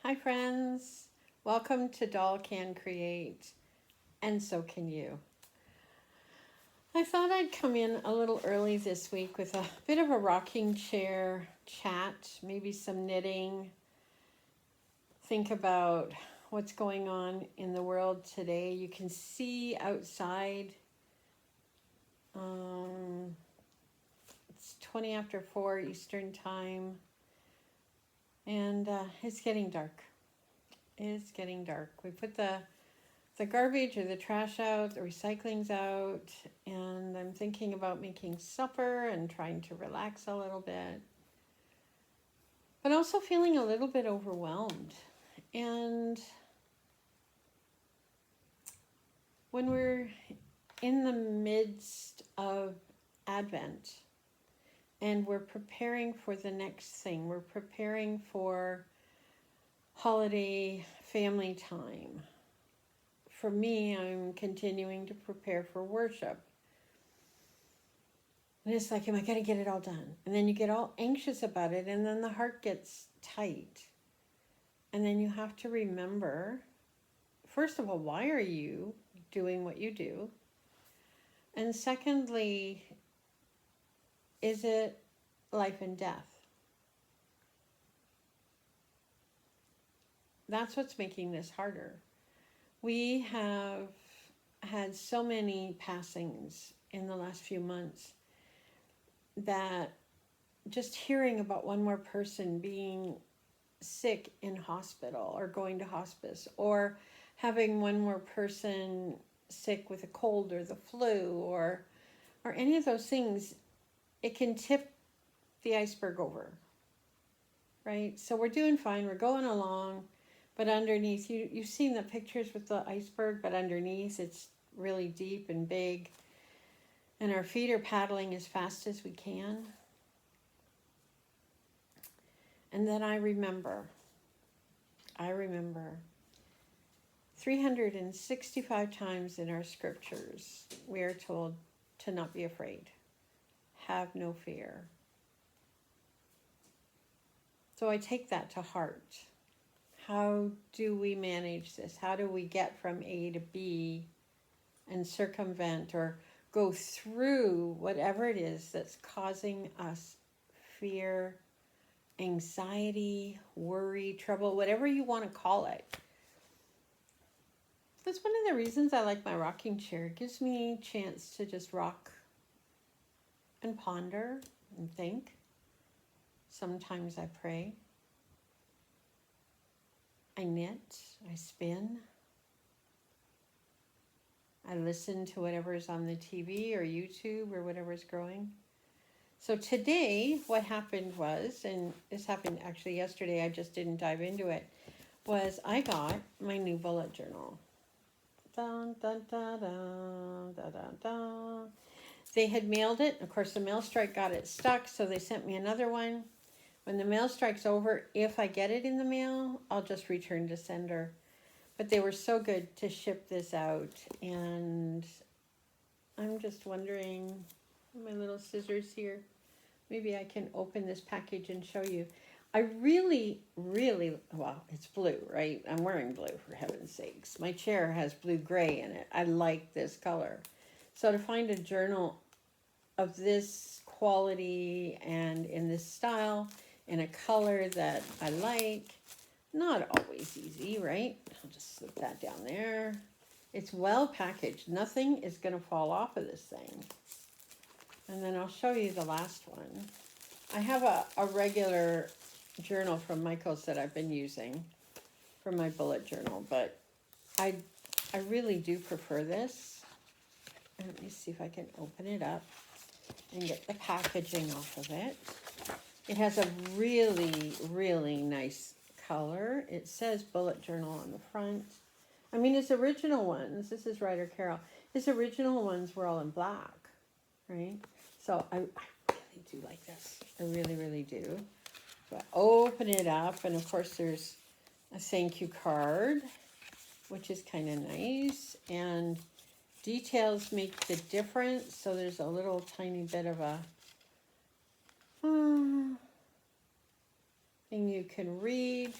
Hi friends, welcome to Doll Can Create, and so can you. I thought I'd come in a little early this week with a bit of a rocking chair chat, maybe some knitting, think about what's going on in the world today. You can see outside, it's 20 after 4 Eastern time, and it's getting dark. It's getting dark. We put the garbage or the trash out, the recycling's out, and I'm thinking about making supper and trying to relax a little bit, but also feeling a little bit overwhelmed. And when we're in the midst of Advent and we're preparing for the next thing, we're preparing for holiday family time. For me, I'm continuing to prepare for worship. And it's like, am I going to get it all done? And then you get all anxious about it, and then the heart gets tight. And then you have to remember, first of all, why are you doing what you do? And secondly, is it life and death? That's what's making this harder. We have had so many passings in the last few months that just hearing about one more person being sick in hospital or going to hospice, or having one more person sick with a cold or the flu or any of those things, it can tip the iceberg over, right? So we're doing fine, we're going along, but underneath, you've seen the pictures with the iceberg, but underneath it's really deep and big, and our feet are paddling as fast as we can. And then I remember 365 times in our scriptures, we are told to not be afraid, have no fear. So I take that to heart. How do we manage this? How do we get from A to B and circumvent or go through whatever it is that's causing us fear, anxiety, worry, trouble, whatever you want to call it? That's one of the reasons I like my rocking chair. It gives me a chance to just rock and ponder and think. Sometimes I pray. I knit, I spin. I listen to whatever's on the TV or YouTube or whatever's growing. So today, what happened was, and this happened actually yesterday, I just didn't dive into it, was I got my new bullet journal. Dun, dun, dun, dun, dun, dun, dun. They had mailed it. Of course, the mail strike got it stuck, so they sent me another one. When the mail strike's over, if I get it in the mail, I'll just return to sender. But they were so good to ship this out, and I'm just wondering, my little scissors here, maybe I can open this package and show you. I really, well, it's blue, right? I'm wearing blue, for heaven's sakes. My chair has blue-gray in it. I like this color. So to find a journal of this quality and in this style, in a color that I like, not always easy, right? I'll just slip that down there. It's well packaged. Nothing is going to fall off of this thing. And then I'll show you the last one. I have a regular journal from Michael's that I've been using for my bullet journal, but I really do prefer this. And let me see if I can open it up and get the packaging off of it. It has a really nice color. It says bullet journal on the front. I mean, his original ones, this is Ryder Carroll, his original ones were all in black, right? So I really do like this. I really do. So I open it up, and of course there's a thank you card, which is kind of nice, and details make the difference. So there's a little tiny bit of a thing you can read.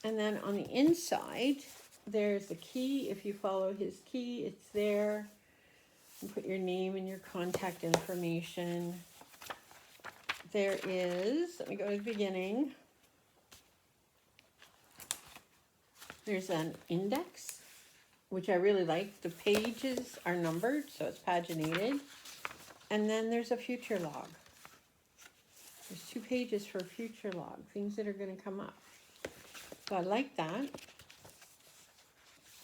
And then on the inside, there's the key. If you follow his key, it's there. You put your name and your contact information. There is, let me go to the beginning. There's an index, which I really like. The pages are numbered, so it's paginated. And then there's a future log. There's 2 pages for a future log, things that are going to come up. So I like that.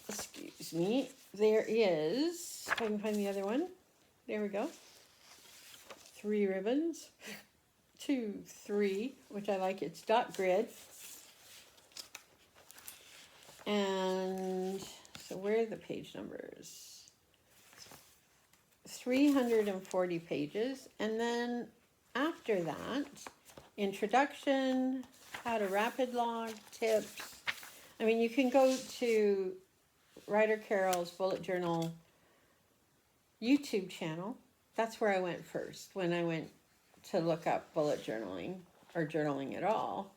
Excuse me. There is, if I can find the other one. There we go. 3 ribbons. 2, 3, which I like. It's dot grid. And so where are the page numbers? 340 pages. And then after that, introduction, how to rapid log, tips. I mean, you can go to Ryder Carroll's Bullet Journal YouTube channel. That's where I went first when I went to look up bullet journaling or journaling at all.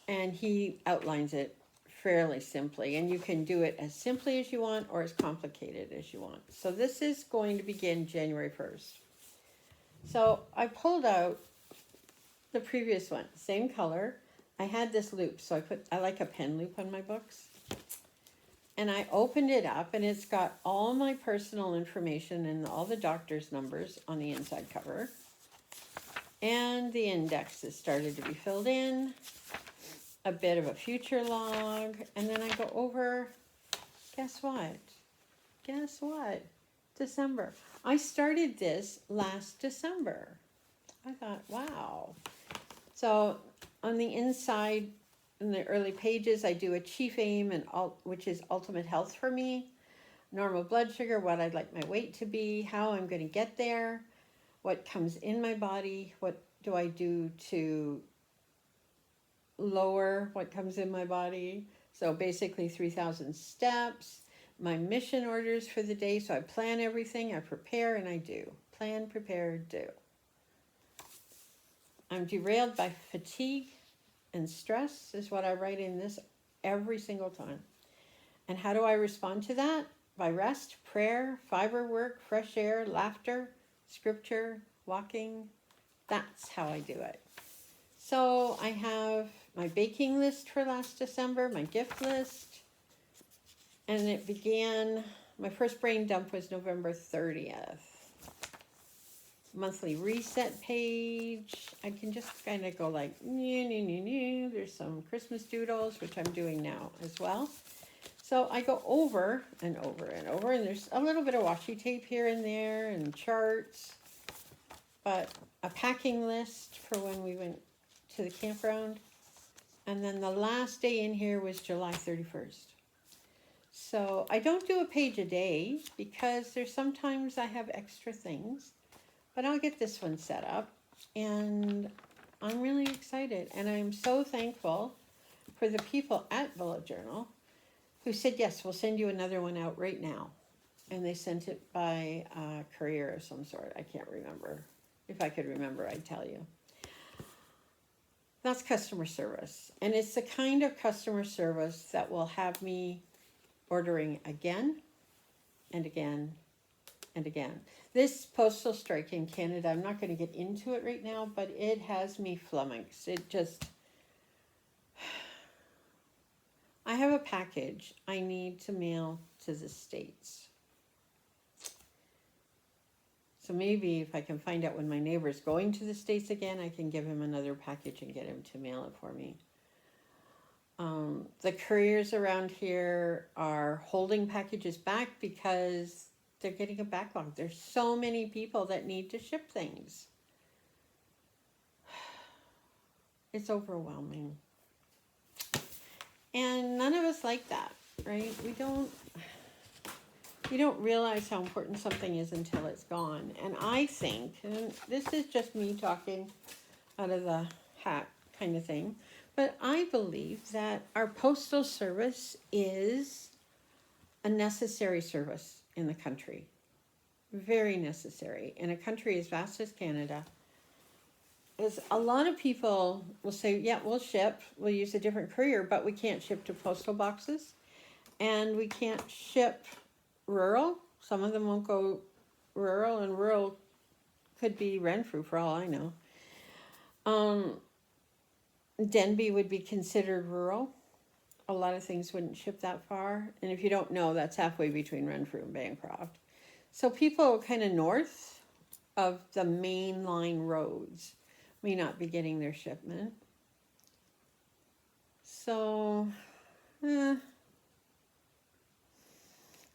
And he outlines it fairly simply, and you can do it as simply as you want or as complicated as you want. So this is going to begin January 1st. So I pulled out the previous one, same color. I had this loop, so I like a pen loop on my books. And I opened it up, and it's got all my personal information and all the doctor's numbers on the inside cover. And the indexes started to be filled in, a bit of a future log, and then I go over, guess what? Guess what? December. I started this last December. I thought, wow. So on the inside, in the early pages, I do a chief aim, which is ultimate health for me, normal blood sugar, what I'd like my weight to be, how I'm going to get there, what comes in my body, what do I do to lower what comes in my body. So basically 3,000 steps, my mission orders for the day. So I plan everything, I prepare, and I do. Plan, prepare, do. I'm derailed by fatigue and stress is what I write in this every single time. And how do I respond to that? By rest, prayer, fiber work, fresh air, laughter, scripture, walking. That's how I do it. So I have my baking list for last December, my gift list, and it began, my first brain dump was November 30th. Monthly reset page, I can just kind of go like, there's some Christmas doodles, which I'm doing now as well. So I go over and over and over, and there's a little bit of washi tape here and there, and charts, but a packing list for when we went to the campground. And then the last day in here was July 31st. So I don't do a page a day because there's sometimes I have extra things, but I'll get this one set up, and I'm really excited. And I'm so thankful for the people at Bullet Journal who said, yes, we'll send you another one out right now. And they sent it by courier of some sort. I can't remember. If I could remember, I'd tell you. That's customer service. And it's the kind of customer service that will have me ordering again and again and again. This postal strike in Canada, I'm not going to get into it right now, but it has me flummoxed. It just... I have a package I need to mail to the States. So maybe if I can find out when my neighbor's going to the States again, I can give him another package and get him to mail it for me. The couriers around here are holding packages back because they're getting a backlog. There's so many people that need to ship things. It's overwhelming. And none of us like that, right? We don't realize how important something is until it's gone. And I think, and this is just me talking out of the hat kind of thing, but I believe that our postal service is a necessary service in the country. Very necessary. In a country as vast as Canada, is a lot of people will say, yeah, we'll ship, we'll use a different courier, but we can't ship to postal boxes and we can't ship rural. Some of them won't go rural, and rural could be Renfrew for all I know. Denby would be considered rural. A lot of things wouldn't ship that far. And if you don't know, that's halfway between Renfrew and Bancroft. So people kind of north of the main line roads may not be getting their shipment. So,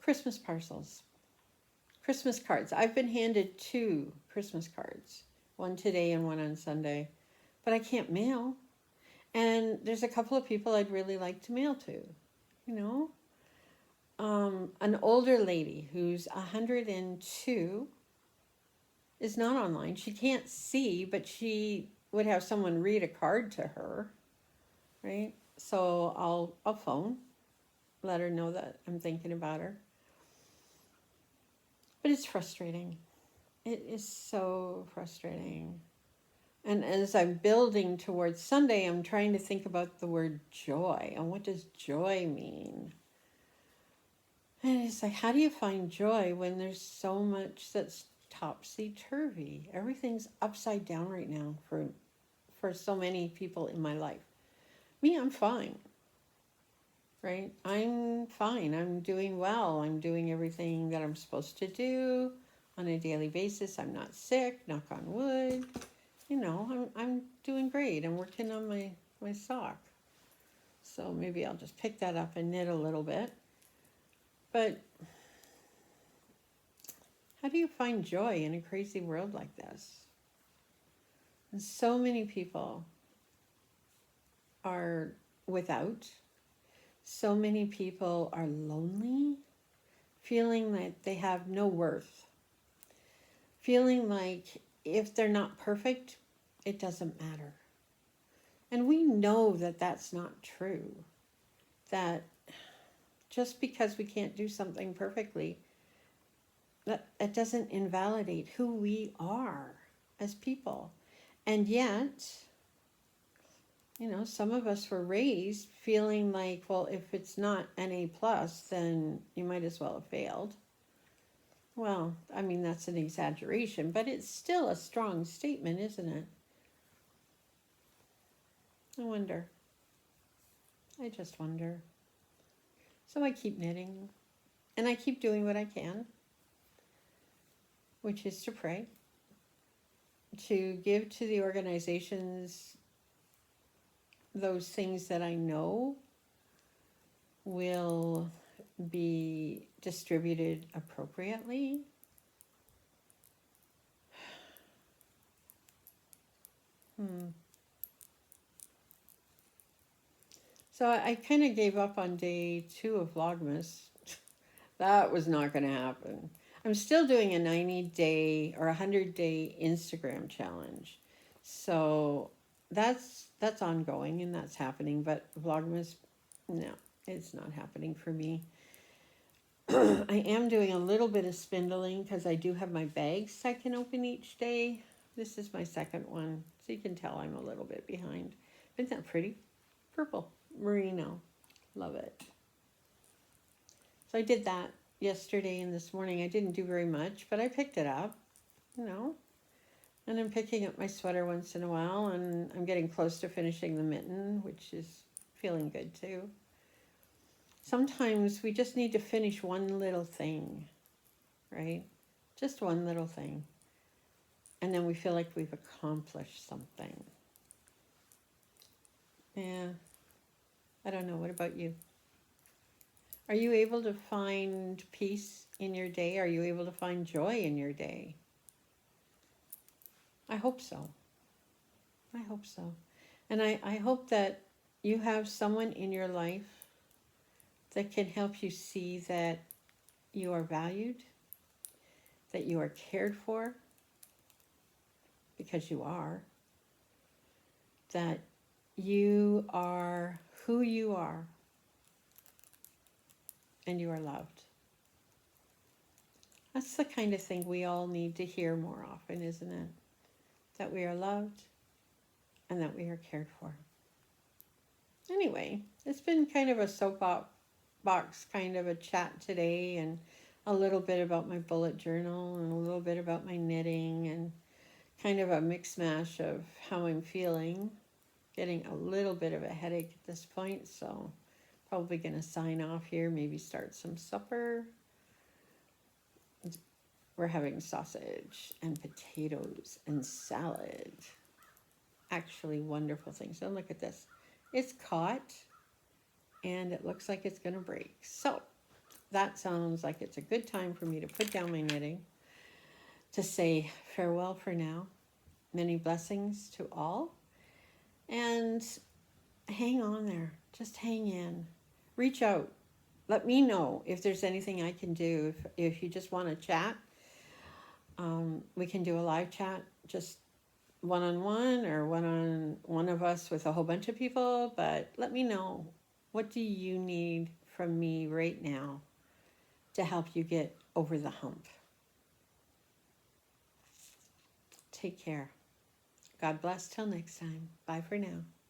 Christmas parcels. Christmas cards. I've been handed 2 Christmas cards, one today and one on Sunday, but I can't mail. And there's a couple of people I'd really like to mail to, you know. An older lady who's 102 is not online. She can't see, but she would have someone read a card to her, right? So I'll phone, let her know that I'm thinking about her. But it's frustrating. It is so frustrating. And as I'm building towards Sunday, I'm trying to think about the word joy. And what does joy mean? And it's like, how do you find joy when there's so much that's topsy-turvy? Everything's upside down right now for so many people in my life. Me, I'm fine. Right? I'm fine. I'm doing well. I'm doing everything that I'm supposed to do on a daily basis. I'm not sick, knock on wood. You know, I'm doing great. I'm working on my sock. So maybe I'll just pick that up and knit a little bit. But how do you find joy in a crazy world like this? And so many people are without. So many people are lonely, feeling that they have no worth. Feeling like if they're not perfect, it doesn't matter. And we know that that's not true. That just because we can't do something perfectly, that doesn't invalidate who we are as people. And yet, you know, some of us were raised feeling like, well, if it's not an A+, then you might as well have failed. Well, I mean, that's an exaggeration, but it's still a strong statement, isn't it? I wonder. I just wonder. So I keep knitting, and I keep doing what I can, which is to pray, to give to the organizations those things that I know will be distributed appropriately. So I kind of gave up on day 2 of Vlogmas. That was not going to happen. I'm still doing a 90-day or 100-day Instagram challenge. So that's ongoing and that's happening. But Vlogmas, no, it's not happening for me. I am doing a little bit of spindling because I do have my bags I can open each day. This is my second one, so you can tell I'm a little bit behind. Isn't that pretty? Purple, merino, love it. So I did that yesterday and this morning. I didn't do very much, but I picked it up, you know. And I'm picking up my sweater once in a while, and I'm getting close to finishing the mitten, which is feeling good too. Sometimes we just need to finish one little thing, right? Just one little thing. And then we feel like we've accomplished something. Yeah. I don't know. What about you? Are you able to find peace in your day? Are you able to find joy in your day? I hope so. I hope so. And I hope that you have someone in your life that can help you see that you are valued, that you are cared for, because you are, that you are who you are, and you are loved. That's the kind of thing we all need to hear more often, isn't it? That we are loved, and that we are cared for. Anyway, it's been kind of a soapbox kind of a chat today, and a little bit about my bullet journal and a little bit about my knitting, and kind of a mix mash of how I'm feeling. Getting a little bit of a headache at this point, so probably going to sign off here, maybe start some supper. We're having sausage and potatoes and salad. Actually wonderful things. And look at this. It's caught and it looks like it's going to break. So that sounds like it's a good time for me to put down my knitting, to say farewell for now. Many blessings to all. And hang on there. Just hang in. Reach out. Let me know if there's anything I can do. If you just want to chat, we can do a live chat, just one-on-one or one of us with a whole bunch of people. But let me know, what do you need from me right now to help you get over the hump? Take care. God bless till next time. Bye for now.